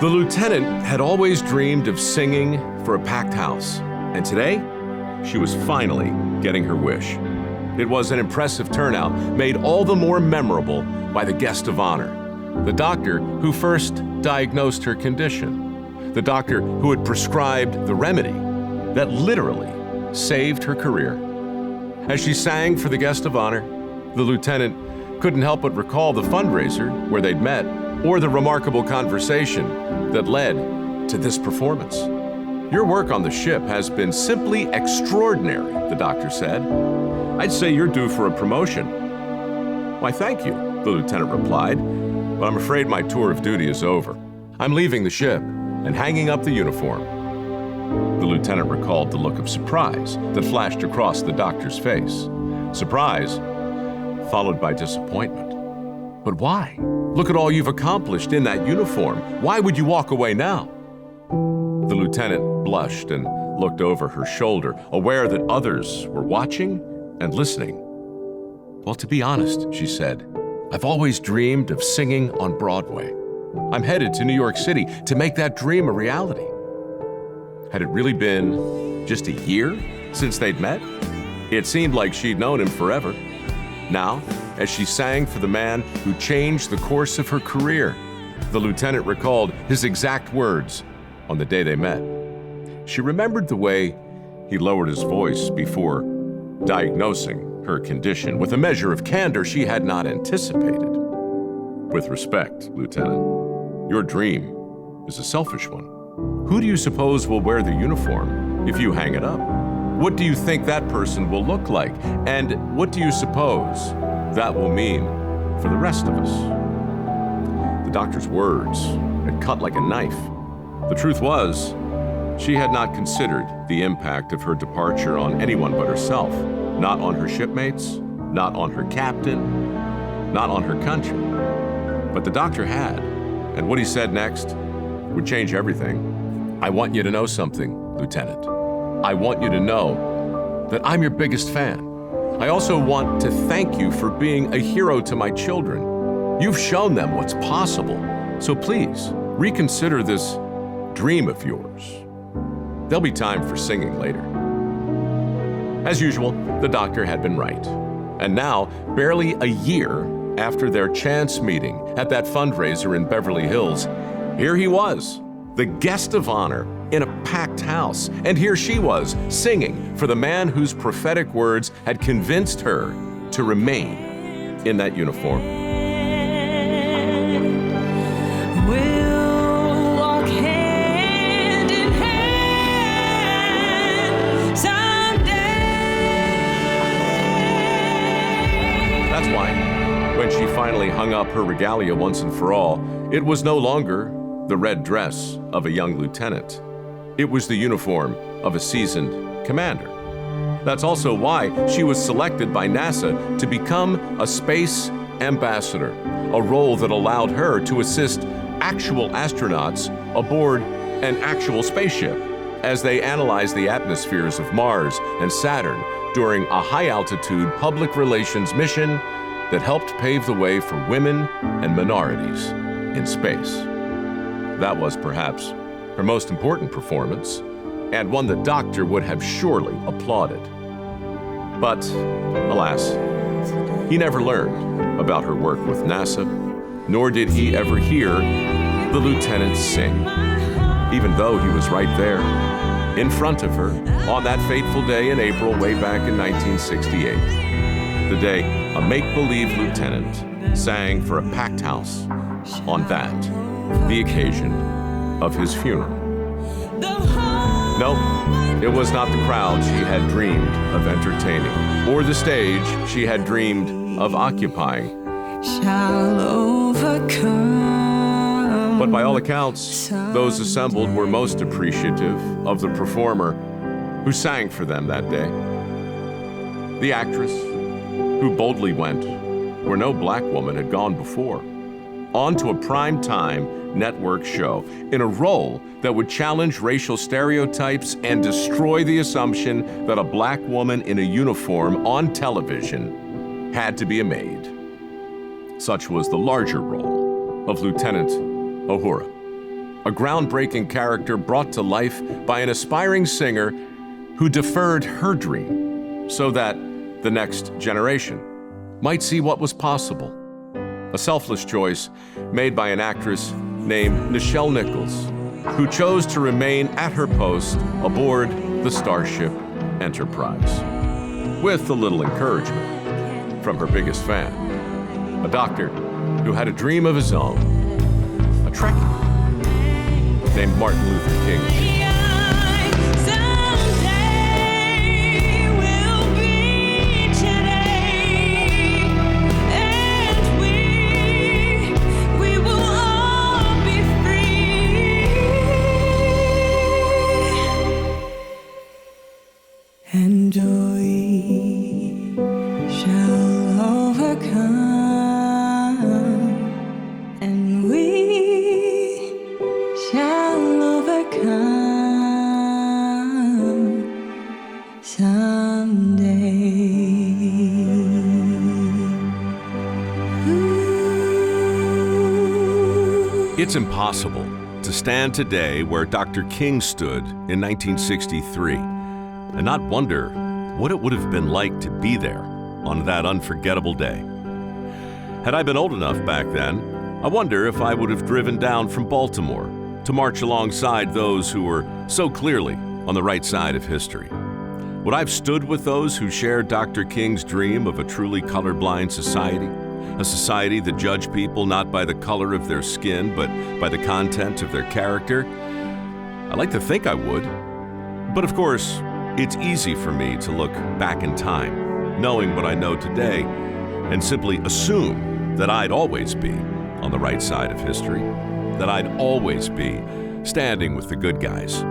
The lieutenant had always dreamed of singing for a packed house, and today, she was finally getting her wish. It was an impressive turnout, made all the more memorable by the guest of honor, the doctor who first diagnosed her condition, the doctor who had prescribed the remedy that literally saved her career. As she sang for the guest of honor, the lieutenant couldn't help but recall the fundraiser where they'd met, or the remarkable conversation that led to this performance. "Your work on the ship has been simply extraordinary," the doctor said. "I'd say you're due for a promotion." "Why, thank you," the lieutenant replied, "but I'm afraid my tour of duty is over. I'm leaving the ship and hanging up the uniform." The lieutenant recalled the look of surprise that flashed across the doctor's face. Surprise, followed by disappointment. "But why? Look at all you've accomplished in that uniform. Why would you walk away now?" The lieutenant blushed and looked over her shoulder, aware that others were watching and listening. "Well, to be honest," she said, "I've always dreamed of singing on Broadway. I'm headed to New York City to make that dream a reality." Had it really been just a year since they'd met? It seemed like she'd known him forever. Now, as she sang for the man who changed the course of her career, the lieutenant recalled his exact words on the day they met. She remembered the way he lowered his voice before diagnosing her condition with a measure of candor she had not anticipated. "With respect, Lieutenant, your dream is a selfish one. Who do you suppose will wear the uniform if you hang it up? What do you think that person will look like? And what do you suppose that will mean for the rest of us?" The doctor's words had cut like a knife. The truth was, she had not considered the impact of her departure on anyone but herself, not on her shipmates, not on her captain, not on her country. But the doctor had, and what he said next would change everything. "I want you to know something, Lieutenant. I want you to know that I'm your biggest fan. I also want to thank you for being a hero to my children. You've shown them what's possible, so please reconsider this dream of yours. There'll be time for singing later." As usual, the doctor had been right. And now, barely a year after their chance meeting at that fundraiser in Beverly Hills, here he was, the guest of honor in a packed house. And here she was, singing for the man whose prophetic words had convinced her to remain in that uniform. We'll walk hand in hand someday. That's why, when she finally hung up her regalia once and for all, it was no longer the red dress of a young lieutenant. It was the uniform of a seasoned commander. That's also why she was selected by NASA to become a space ambassador, a role that allowed her to assist actual astronauts aboard an actual spaceship as they analyzed the atmospheres of Mars and Saturn during a high-altitude public relations mission that helped pave the way for women and minorities in space. That was perhaps her most important performance, and one the doctor would have surely applauded. But, alas, he never learned about her work with NASA, nor did he ever hear the lieutenant sing, even though he was right there, in front of her, on that fateful day in April way back in 1968, the day a make-believe lieutenant sang for a packed house on that, the occasion of his funeral. No, it was not the crowd she had dreamed of entertaining, or the stage she had dreamed of occupying. Shall overcome. But by all accounts, those assembled were most appreciative of the performer who sang for them that day. The actress who boldly went where no black woman had gone before, onto a prime-time network show in a role that would challenge racial stereotypes and destroy the assumption that a black woman in a uniform on television had to be a maid. Such was the larger role of Lieutenant Uhura, a groundbreaking character brought to life by an aspiring singer who deferred her dream so that the next generation might see what was possible. A selfless choice made by an actress named Nichelle Nichols, who chose to remain at her post aboard the Starship Enterprise, with a little encouragement from her biggest fan, a doctor who had a dream of his own, a Trekkie named Martin Luther King Jr. And we shall overcome, and we shall overcome someday. It's impossible to stand today where Dr. King stood in 1963 and not wonder what it would have been like to be there on that unforgettable day. Had I been old enough back then, I wonder if I would have driven down from Baltimore to march alongside those who were so clearly on the right side of history. Would I have stood with those who shared Dr. King's dream of a truly colorblind society? A society that judged people not by the color of their skin, but by the content of their character? I like to think I would. But of course, it's easy for me to look back in time, knowing what I know today, and simply assume that I'd always be on the right side of history, that I'd always be standing with the good guys,